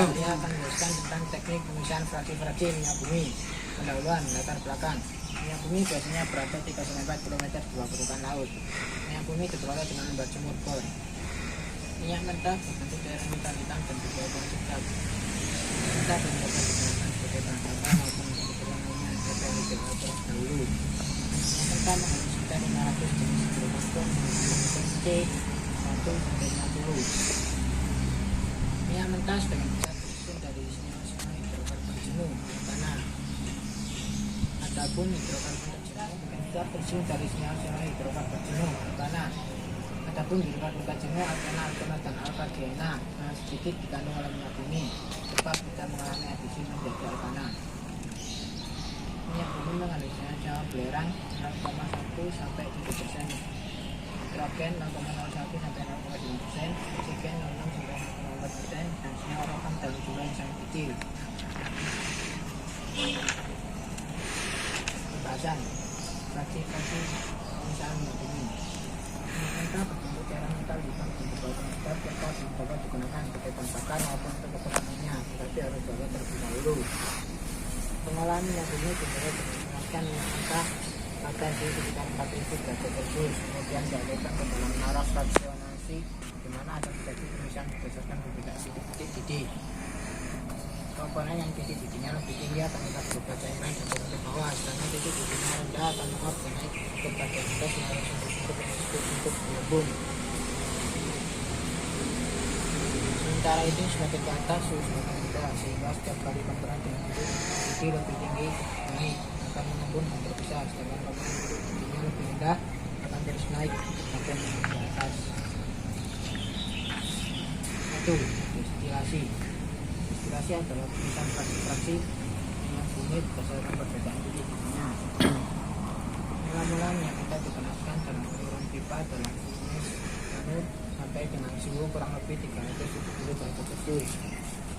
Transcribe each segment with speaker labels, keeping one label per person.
Speaker 1: dia akan menjelaskan tentang teknik pemisahan fraksi-fraksi minyak bumi. Pendahuluan, latar belakang. Minyak bumi biasanya berada 3-4 km di bawah permukaan laut. Minyak bumi diperoleh dengan lembar sumur bor. Minyak mentah berbentuk daerah hitam dan berbau sedap. Mentah dapat digunakan sebagai bahan bakar maupun untuk keperluan lainnya seperti lebih dahulu. Minyak mentah mengandung sekitar 500 jenis hidrokarbon C 1-50. Minyak mentah sebagian besar tersusun dari senyawa-senyawa hidrokarbon jenuh tanah. Adapun hidrokarbon terjenuh sebagian besar tersusun dari senyawa-senyawa hidrokarbon jenuh tanah. Adapun hidrokarbon jenuh alkana, dan alkagena sangat sedikit dikandung oleh minyak bumi, sebab tidak mengalami adisi menjadi alkana. Minyak bumi mengandung senyawa belerang 0,1 sampai 7%, nitrogen 0,01 sampai 0,2%, oksigen 0,6 sampai 0,4%, dan senyawa logam dalam jumlah yang sangat kecil. Pembahasan fraksi-fraksi pemisahan minyak bumi. Minyak mentah berbentuk cairan metal hitam dan berbau sedap serta dapat digunakan sebagai bahan bakar maupun untuk keperluan lainnya, tetapi harus diolah terlebih dahulu. Pengolahan minyak bumi dimulai dengan memanaskan minyak mentah pada suhu sekitar 4000 derajat Celcius, kemudian dialirkan ke dalam menara fraksionasi di mana akan terjadi pemisahan berdasarkan perbedaan titik didih. Komponen yang titik didihnya lebih tinggi akan tetap berupa cairan dan turun ke bawah, sedangkan titik didihnya rendah akan menguap dan naik ke bagian atas melalui sumber-sumber untuk gelembung. Sementara itu semakin ke atas suhu semakin rendah, sehingga setiap kali komponen dengan titik didih lebih tinggi naik akan mengembun dan terpisah, sedangkan komponen titik didihnya lebih rendah akan terus naik makin ke atas. 1. Destilasi. Destilasi adalah pemisahan fraksi-fraksi minyak bumi berdasarkan perbedaan titik didihnya. Mula-mula minyak kita dipanaskan dalam ukuran pipa dalam furnace sampai dengan suhu kurang lebih 370 derajat Celcius.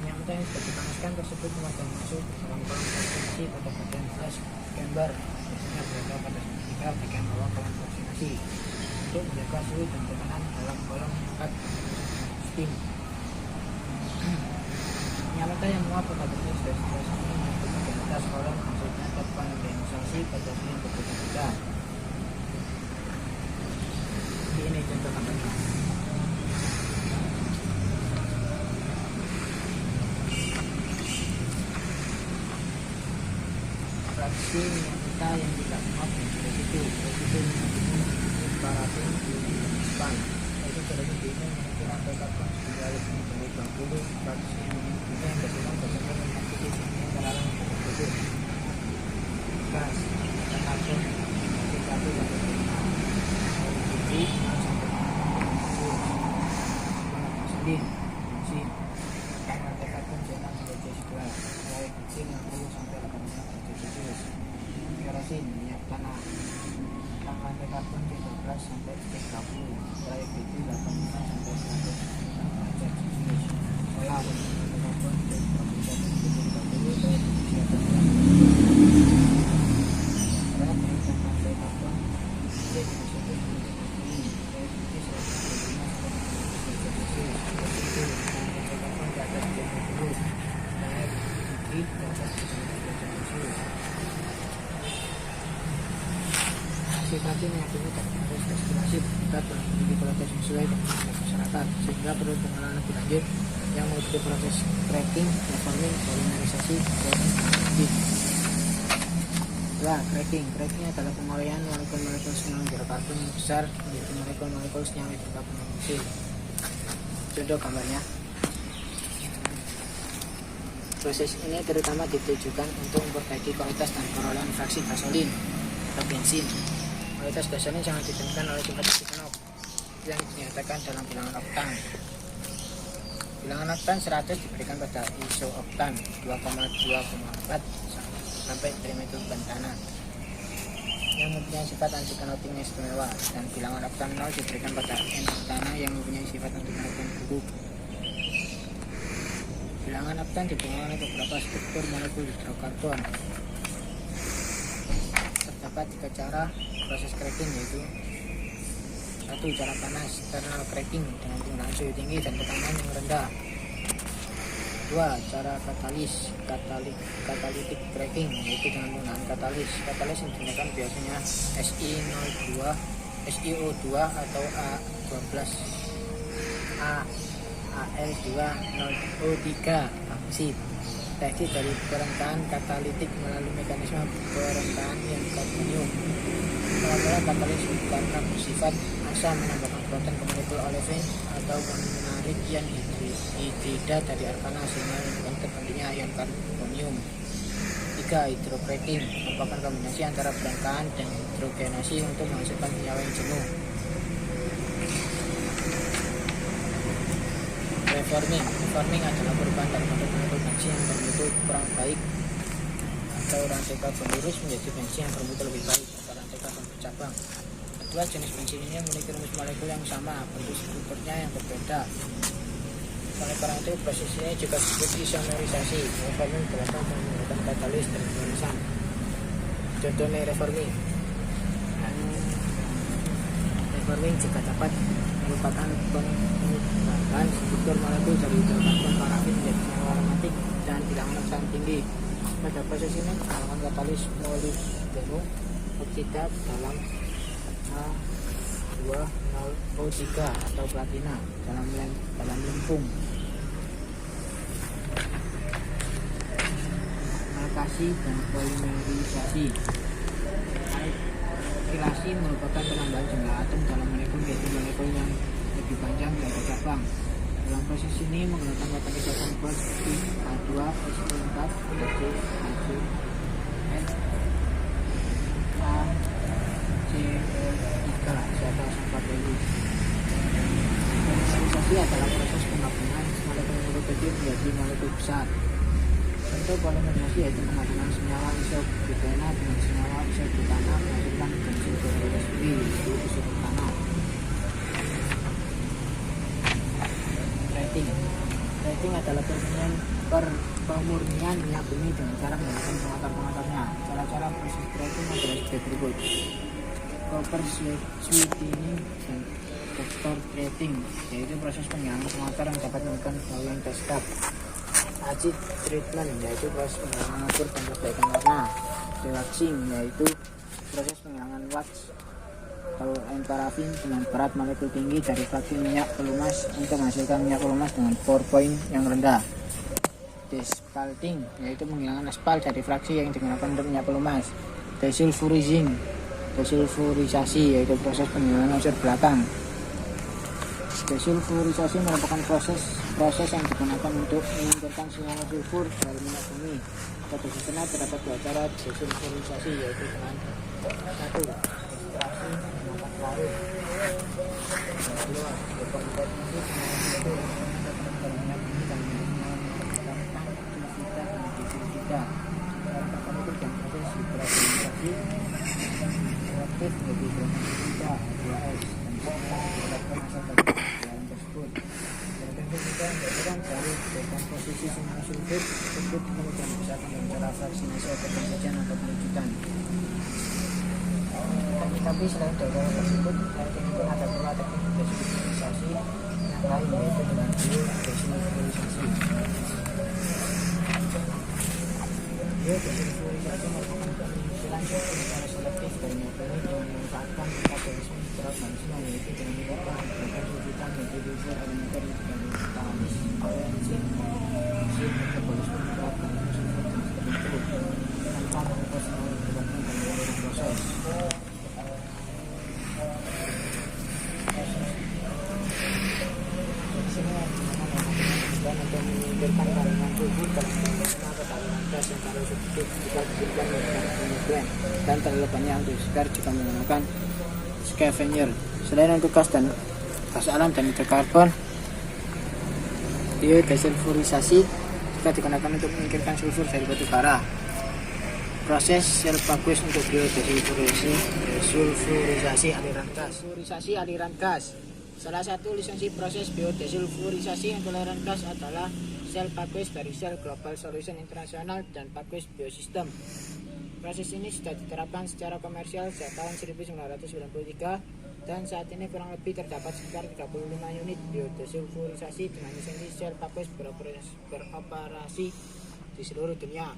Speaker 1: Minyak mentah yang sudah dipanaskan tersebut kemudian masuk ke dalam kolom fraksinasi pada bagian flash chamber, biasanya berada pada sekitar bagian bawah kolom fraksinasi, untuk menjaga suhu dan tekanan dalam kolom angkat steam. Minyak mentah yang menguap pada proses destilasi ini menyangkut bagian atas kolom, maksudnya ada kondensasi pada suhu yang berbeda-beda. Ini contoh kampanye. Fraksi minyak mentah yang tidak menguap dan residu minyak bumi mengandung paraffin di depan. Yaitu residu ini memiliki rantai karbon sehingga lebih dari 20 fraksi minyak bumi yang tersusun bersama dengan titik yang terlarang tersebut. Gas dan karbon dari 1 sampai 5 bensin, rantai karbon C6 sampai C11, mulai kecil 60 sampai 80 derajat Celcius. Kerosin, minyak tanah, rantai karbon C12 sampai C30, mulai kecil 85 sampai 100 derajat Celcius. Solar, rantai karbon C21 sampai C30, mulai kecil 85 rantai karbon C21 Destilasi minyak bumi tak harus destilasi berat dan memiliki proses sesuai dengan masyarakat, sehingga perlu pengenalan lebih lanjut yang mengikuti proses cracking, reforming, polimerisasi, dan heat. Cracking adalah pengawaian molekul-molekul senyawa hidrokarbon yang besar menjadi molekul-molekul senyawa hidrokarbon yang kecil. Contoh gambarnya. Proses ini terutama ditujukan untuk memperbaiki kualitas dan perolehan fraksi gasolin atau bensin. Kualitas gasolin sangat ditentukan oleh tingkat oktanol yang dinyatakan dalam bilangan oktan. Bilangan oktan 100 diberikan pada isooktan 2,2,4 sampai termometer ban tanah yang mempunyai sifat anti kenoting yang istimewa, dan bilangan oktan 0 diberikan pada N-oktana yang mempunyai sifat anti kenoting buruk. Bilangan oktan dipengaruhi oleh beberapa struktur molekul hidrokarbon. Terdapat 3 cara proses cracking, yaitu 1. Cara panas thermal cracking dengan penggunaan suhu tinggi dan tekanan yang rendah. Kedua, cara catalytic cracking, yaitu dengan penggunaan katalis. Katalis yang digunakan biasanya SiO2 atau A2AL2O3 oksid. Teknik dari perengkahan katalitik melalui mekanisme perengkahan yang karbonium. Kadang-kadang katalis karena bersifat asam menambahkan protein ke molekul olefin atau menarik ion hidrida dari arkana sehingga menyebabkan terbentuknya ion karbonium. 3. Hydrocracking merupakan kombinasi antara perengkahan dan hidrogenasi untuk menghasilkan senyawa yang jenuh. Reforming adalah perubahan dari molekul bensin yang bermutu kurang baik atau rantai karbon lurus menjadi bensin yang bermutu lebih baik atau rantai karbon bercabang. Kedua jenis bensin ini memiliki rumus molekul yang sama, bentuk strukturnya yang berbeda. Oleh karena itu proses ini juga disebut isomerisasi. Reforming berasal menggunakan katalis dan pemanasan. Contohnya reforming juga dapat merupakan pengubahan struktur molekul dari hidrokarbon parafin menjadi senyawa aromatik dan bilangan oktan tinggi. Pada proses ini menggunakan katalis molibdenum oksida dalam A2O3 atau platina dalam lempung. Alkasi dan polimerisasi. Alkilasi merupakan penambahan jumlah atom dalam molekul menjadi molekul yang lebih panjang dan bercabang. Dalam proses ini menggunakan katalisator seperti H2SO4 menjadi HCO3 serta sempat lulus. Polimerisasi adalah proses penggabungan molekul kecil menjadi molekul besar. Contoh polimerisasi yaitu penggabungan senyawa isobutana dengan senyawa isobutana menghasilkan bensin berseri yaitu isobutana. Rating adalah pemurnian minyak bumi dengan cara menggunakan pengatar-pengatarnya. Cara-cara proses rating adalah sebagai berikut: copper sweetening dan texture treating, yaitu proses penghilangan pengatar yang dapat melakukan melalui testap. Acid treatment, yaitu proses penghilangan unsur dan perbaikan warna. Relaxing, yaitu proses penghilangan wax atau parafin dengan berat molekul tinggi dari fraksi minyak pelumas untuk menghasilkan minyak pelumas dengan pour point yang rendah. Desalting, yaitu menghilangkan aspal dari fraksi yang digunakan untuk minyak pelumas. Desulfurisasi, yaitu proses penghilangan unsur belakang. Desulfurisasi merupakan proses yang digunakan untuk menyingkirkan senyawa sulfur dari minyak bumi. Pada sana terdapat dua cara desulfurisasi, yaitu dengan 1. Ekstraksi menggunakan larut. Kedua, dekontaminasi dengan minyak bumi dan menggunakan sulfida dan disulfida. Dalam itu dan proses hidrogenisasi reaktif menjadi hidrogenisida 2S dan asal dari dalam tersebut. Kita menggunakan dari dekomposisi senyawa sulfur tersebut kemudian dipisahkan dengan cara fraksinasi atau pembagian atau penunjukan. Tapi selain dari tersebut, teknik ada pula teknik desulfurisasi yang lain, yaitu dengan biodesulfurisasi. Biodesulfurisasi merupakan pengusilan secara selektif dari metode yang memanfaatkan metabolisme berat manusia, yaitu dengan mengubah sulfitan menjadi sulfur aromatik dengan tamis atau enzim metabolisme berat manusia tertentu tanpa mengubah senyawa berkembang dalam proses. Dan untuk menyingkirkan kandungan sulfur dalam penggunaan atau talian gas yang kalau sedikit jika diberikan menggunakan penyesuaian dan terlalu banyak untuk segar jika menggunakan scavenger. Selain untuk gas alam dan hidrokarbon, biodesulfurisasi juga digunakan untuk menyingkirkan sulfur dari batu bara. Proses sel bagus untuk biodesulfurisasi aliran gas. Salah satu lisensi proses biodesulfurisasi untuk aliran gas adalah sel Paquet dari Shell Global Solution International dan Paquet Biosystem. Proses ini sudah diterapkan secara komersial sejak tahun 1993 Dan saat ini kurang lebih terdapat sekitar 35 unit biodesulfurisasi dengan lisensi Shell Aqueous beroperasi di seluruh dunia.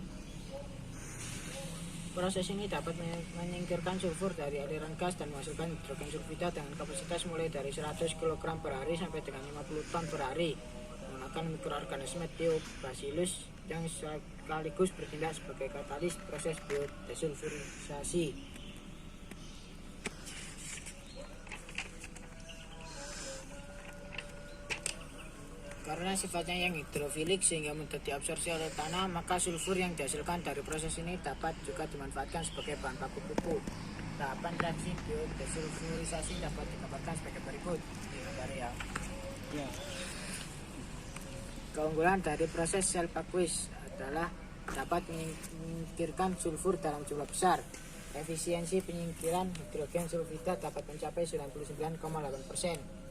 Speaker 1: Proses ini dapat menyingkirkan sulfur dari aliran gas dan menghasilkan hidrogen sulfida dengan kapasitas mulai dari 100 kg per hari sampai dengan 50 ton per hari menggunakan mikroorganisme Theobacillus yang sekaligus bertindak sebagai katalis proses biodesulfurisasi. Karena sifatnya yang hidrofilik sehingga mudah diabsorpsi oleh tanah, maka sulfur yang dihasilkan dari proses ini dapat juga dimanfaatkan sebagai bahan baku pupuk. Tahapan reaksi biodesulfurisasi dapat digambarkan sebagai berikut. Ya. Keunggulan dari proses Shell Aqueous adalah dapat menyingkirkan sulfur dalam jumlah besar. Efisiensi penyingkiran hidrogen sulfida dapat mencapai 99,8%.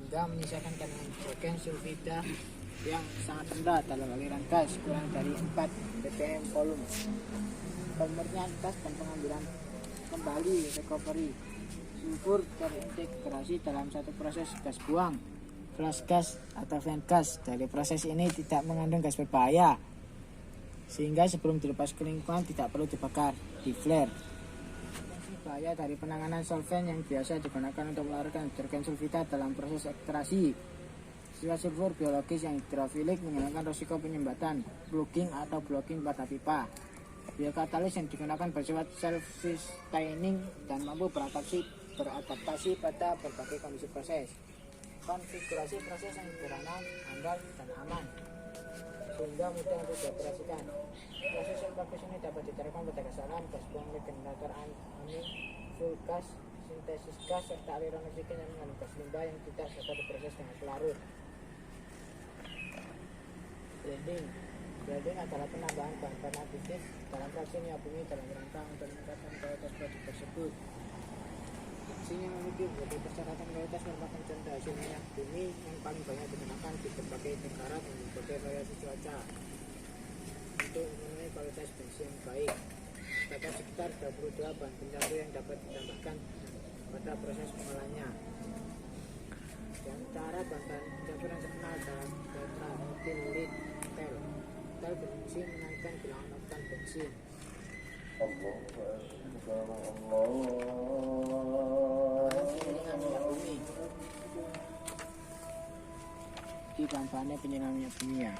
Speaker 1: Hingga menyisakan kandungan hidrogen sulfida yang sangat rendah dalam aliran gas, kurang dari 4 ppm volume. Pemurnian gas dan pengambilan kembali recovery sulfur terintegrasi dalam satu proses gas buang, flash gas atau vent gas. Dari proses ini tidak mengandung gas berbahaya, sehingga sebelum dilepas ke lingkungan tidak perlu dibakar, di flare. Bahaya dari penanganan solvent yang biasa digunakan untuk melarutkan hidrogen sulfida dalam proses ekstraksi. Sifat sulfur biologis yang hidrofilik menghilangkan risiko penyumbatan, plugging atau blocking pada pipa. Biokatalis yang digunakan bersifat self-sustaining dan mampu beradaptasi pada berbagai kondisi proses. Konfigurasi proses yang sederhana, handal, dan aman, sehingga mudah untuk dioperasikan. Proses Shell Aqueous ini dapat diterapkan pada gas alam, gas buang generator angin, fuel gas, sintesis gas, serta aliran oksigen yang mengandung gas limbah yang tidak dapat diproses dengan pelarut. Blending adalah penambahan bahan aditif dalam fraksi minyak bumi dalam rangka untuk meningkatkan kualitas produk tersebut. Vaksin yang memiliki berbagai persyaratan kualitas merupakan contoh hasil minyak bumi yang paling banyak digunakan di berbagai negara dan berbagai variasi cuaca. Untuk memenuhi kualitas bensin baik, terdapat sekitar 22 bahan pencampur yang dapat ditambahkan pada proses pengolahannya. Di antara bahan pencampur yang terkenal adalah tetraethyllead tel bensin menaikkan bilangan oktan bensin. Di bahan-bahannya penyelam minyak bumi ya.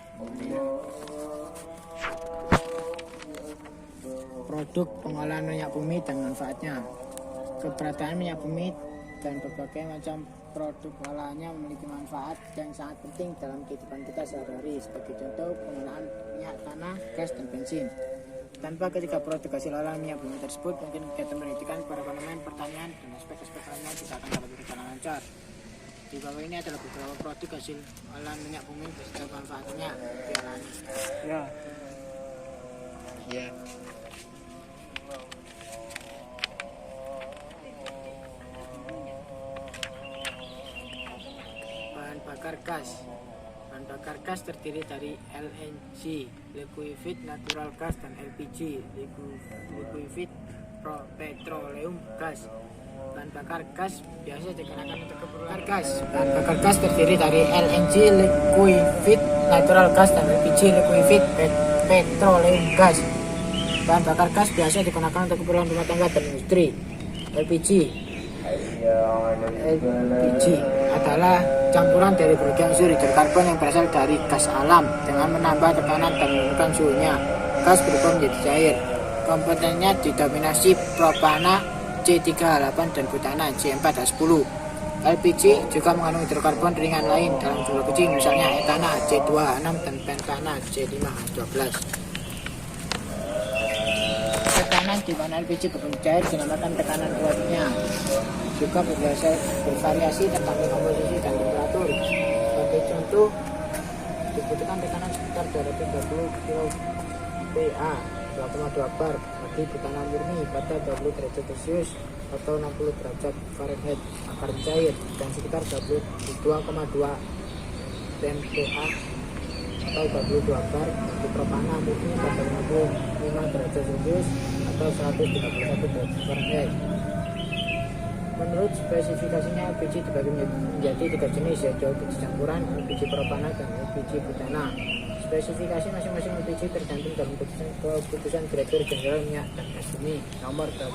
Speaker 1: Produk pengolahan minyak bumi dan manfaatnya. Keberadaan minyak bumi dan berbagai macam produk olahannya memiliki manfaat yang sangat penting dalam kehidupan kita sehari-hari, sebagai contoh penggunaan minyak tanah, gas, dan bensin. Tanpa ketiga produk hasil olahan minyak bumi tersebut, mungkin kegiatan pendidikan, perekonomian, pertanian, dan aspek-aspek lainnya tidak akan dapat berjalan lancar. Di bawah ini adalah beberapa produk hasil olahan minyak bumi beserta manfaatnya. Ya. Bahan bakar gas. Bahan bakar gas terdiri dari LNG, liquefied natural gas, dan LPG, liquefied petroleum gas. Bahan bakar gas biasa digunakan untuk keperluan gas. Bahan bakar gas terdiri dari LNG, liquefied natural gas, dan LPG, liquefied petroleum gas. Bahan bakar gas biasa digunakan untuk keperluan rumah tangga dan industri. LPG adalah campuran dari berbagai unsur hidrokarbon yang berasal dari gas alam dengan menambah tekanan dan menurunkan suhunya. Gas berubah menjadi cair. Komponennya didominasi propana C3H8 dan butana C4H10. LPG juga mengandung hidrokarbon ringan lain dalam jumlah kecil, misalnya etana C2H6 dan pentana C5H12. Tekanan di mana LPG berbentuk cair dinamakan tekanan uapnya. Juga bervariasi tentang komposisi dan temperatur. Sebagai contoh, dibutuhkan tekanan sekitar 230 kPa 2,2 bar bagi butana murni pada 20 derajat Celcius atau 60 derajat Fahrenheit agar cair, dan sekitar 22,2 pMPa atau 22 bar bagi propana murni pada 55 derajat Celcius atau 131 derajat Fahrenheit. Menurut spesifikasinya, LPG dibagi menjadi 3 jenis, yaitu LPG campuran, LPG propana, dan LPG butana. Spesifikasi masing-masing LPG tergantung dalam keputusan Direktur Jenderal Minyak dan Gas Bumi nomor 35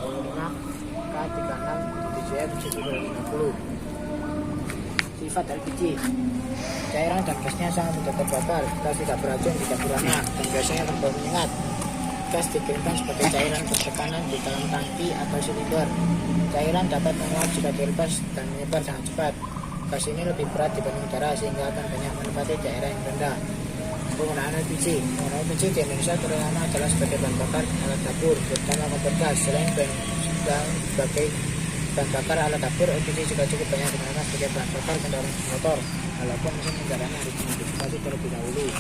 Speaker 1: K36 BJM 750. Sifat LPG: cairan dan gasnya sangat mudah terbakar, gas tidak beracun, tidak beranak, dan biasanya berbau menyengat. Gas dikirimkan sebagai cairan bertekanan di dalam tangki atau silinder. Cairan dapat menguap jika dilepas dan menyebar sangat cepat. Gas ini lebih berat dibanding udara sehingga akan banyak menempati daerah yang rendah. Penggunaan LPG di Indonesia terutama adalah sebagai bahan bakar alat dapur, terutama kompor gas. Selain sebagai bahan bakar alat dapur, LPG juga cukup banyak digunakan sebagai bahan bakar kendaraan motor, walaupun mesin kendaraan harus dimodifikasi terlebih dahulu.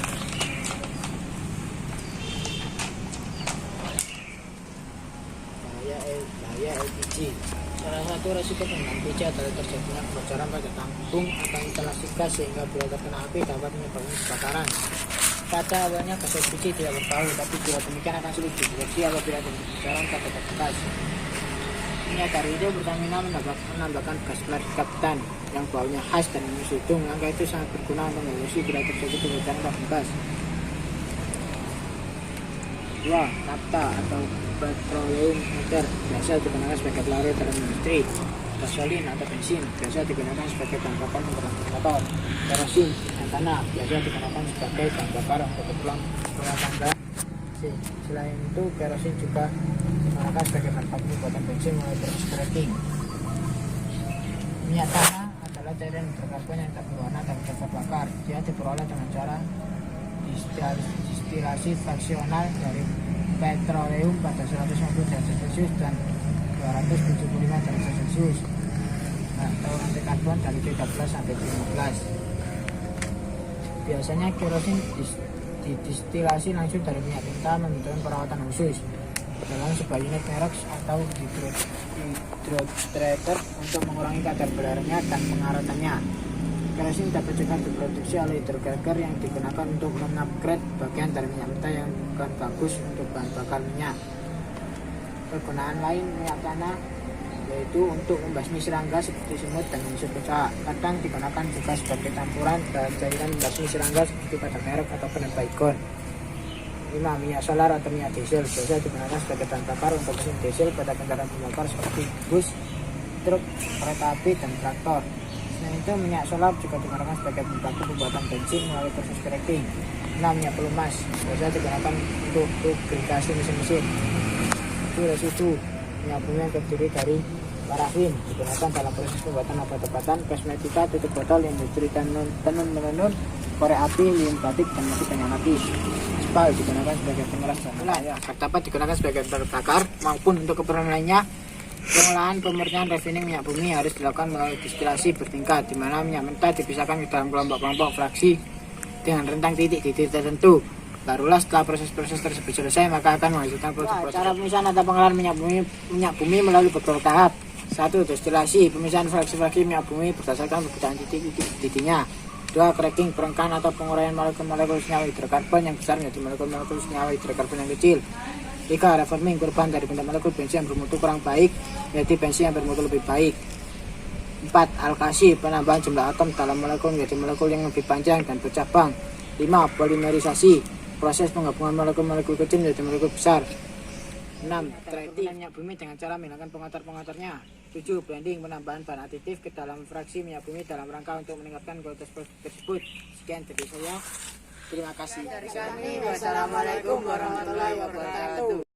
Speaker 1: Bahaya LPG. Salah satu resiko penggunaan LPG adalah terjadinya kebocoran pada tampung atau instalasi gas sehingga bila terkena api dapat menyebabkan kebakaran. Pada awalnya gas LPG tidak berbau, tapi bila demikian akan sulit dideteksi apabila terjadi kebocoran pada gas. Minyak dari itu Pertamina menambahkan gas klarifikatan yang baunya khas dan menyusu hidung. Angka itu sangat berguna untuk mendeteksi bila terjadi kebocoran tabung gas. 2. Nafta atau petroleum meter biasa digunakan sebagai pelari dalam industri. Gasolin atau bensin biasa digunakan sebagai bahan bakar untuk motor. Kerosin dan tanah biasa digunakan sebagai bahan bakar untuk keperluan rumah tangga. Selain itu, kerosin juga digunakan sebagai bahan baku buatan bensin melalui proses cracking. Minyak tanah adalah cairan berkarbon yang tak berwarna dan mudah terbakar. Dia diperoleh dengan cara distilasi fraksional dari petroleum pada 150 derajat Celcius dan 275 derajat Celcius atau anti karbon dari 13 sampai 15. Biasanya kerosin didistilasi langsung dari minyak tinta membutuhkan perawatan khusus dalam sebuah unit merek atau hydrotreater untuk mengurangi kadar belerangnya dan pengaratannya. Kerosin dapat juga diproduksi oleh hidrocracker yang digunakan untuk mengupgrade bagian dari minyak mentah yang bukan bagus untuk bahan bakar minyak. Kegunaan lain minyak tanah yaitu untuk membasmi serangga seperti semut dan unsur pucak. Kadang digunakan juga sebagai campuran dan cairan membasmi serangga seperti pada merek atau brand Baygon. 5. Minyak solar atau minyak diesel biasa digunakan sebagai bahan bakar untuk mesin diesel pada kendaraan bermotor seperti bus, truk, kereta api, dan traktor. Selain itu, minyak solar juga digunakan sebagai bahan baku pembuatan bensin melalui proses cracking. 6. Minyak pelumas biasa digunakan untuk lubrikasi mesin-mesin. Itu residu minyak bumi yang terdiri dari parafin digunakan dalam proses pembuatan obat-obatan, kosmetika, tutup botol, industri tenun menenun, korek api, lilin batik, dan masih banyak lagi. Spal digunakan sebagai pengeras dan dapat digunakan sebagai bahan bakar maupun untuk keperluan lainnya. Pengolahan pemurnian refining minyak bumi harus dilakukan melalui distilasi bertingkat, di mana minyak mentah dipisahkan ke dalam kelompok-kelompok fraksi dengan rentang titik-titik tertentu. Barulah setelah proses-proses tersebut selesai, maka akan menghasilkan produk. Cara pemisahan atau pengolahan minyak bumi melalui beberapa tahap. 1. Destilasi, pemisahan fraksi-fraksi minyak bumi berdasarkan perbedaan titiknya. 2. Cracking, perengkan atau penguraian molekul-molekul senyawa hidrokarbon yang besar menjadi molekul-molekul senyawa hidrokarbon yang kecil. 3. Reforming, perubahan dari benda molekul bensin yang bermutu kurang baik menjadi bensin yang bermutu lebih baik. 4. Alkasi, penambahan jumlah atom dalam molekul menjadi molekul yang lebih panjang dan bercabang. 5. Polimerisasi, proses penggabungan molekul-molekul kecil menjadi molekul besar. 6. Treating minyak bumi dengan cara menghilangkan pengotor-pengotornya. 7. Blending, penambahan bahan aditif ke dalam fraksi minyak bumi dalam rangka untuk meningkatkan kualitas produk tersebut. Sekian dari saya. Terima kasih.
Speaker 2: Dari kami, wassalamualaikum warahmatullahi wabarakatuh.